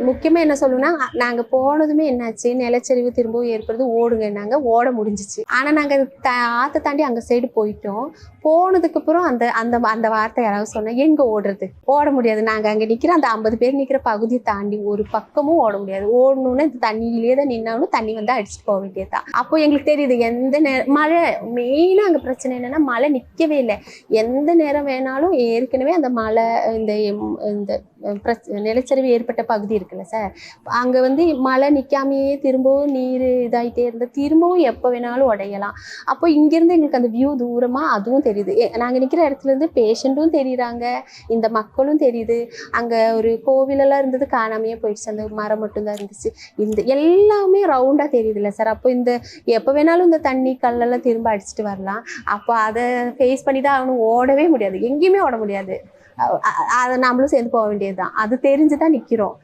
முக்கியமாக என்ன சொல்லணும்னா, நாங்கள் போனதுமே என்னாச்சு, நிலச்சரிவு திரும்பவும் ஏற்படுது, ஓடுங்கன்னாங்க. ஓட முடிஞ்சிச்சு. ஆனால் நாங்கள் ஆற்றை தாண்டி அங்கே சைடு போயிட்டோம். போனதுக்கப்புறம் அந்த அந்த அந்த வார்த்தை யாராவது சொன்னால் எங்கே ஓடுறது? ஓட முடியாது. நாங்கள் அங்கே நிற்கிற அந்த 50 பேர் நிற்கிற பகுதியை தாண்டி ஒரு பக்கமும் ஓட முடியாது. ஓடணுன்னா இந்த தண்ணியிலே தான் நின்னாலும் தண்ணி வந்து அடிச்சுட்டு போக வேண்டியது தான். அப்போ எங்களுக்கு தெரியுது எந்த நேரம் மழை மெயினாக அங்கே பிரச்சனை என்னென்னா மழை நிற்கவே இல்லை. எந்த நேரம் வேணாலும் ஏற்கனவே அந்த மழை இந்த இந்த நிலச்சரிவு ஏற்பட்ட பகுதி இருக்குல்ல சார், அங்கே வந்து மழை நிற்காமையே திரும்பவும் நீர் இதாகிட்டே இருந்தால் திரும்பவும் எப்போ வேணாலும் உடையலாம். அப்போ இங்கேருந்து எங்களுக்கு அந்த வியூ தூரமாக அதுவும் தெரியுது. நாங்கள் நிற்கிற இடத்துலேருந்து பேஷண்ட்டும் தெரியுறாங்க, இந்த மக்களும் தெரியுது. அங்கே ஒரு கோவிலெல்லாம் இருந்தது, காணாமையே போயிடுச்சு. அந்த மரம் மட்டும்தான் இருந்துச்சு. இந்த எல்லாமே ரவுண்டாக தெரியுதுல்ல சார். அப்போ இந்த எப்போ வேணாலும் இந்த தண்ணி கல்லெல்லாம் திரும்ப அடிச்சுட்டு வரலாம். அப்போ அதை ஃபேஸ் பண்ணி தான் அவனும் ஓடவே முடியாது, எங்கேயுமே ஓட முடியாது. அதை நம்மளும் சேர்ந்து போக வேண்டியது தான். அது தெரிஞ்சு தான் நிற்கிறோம்.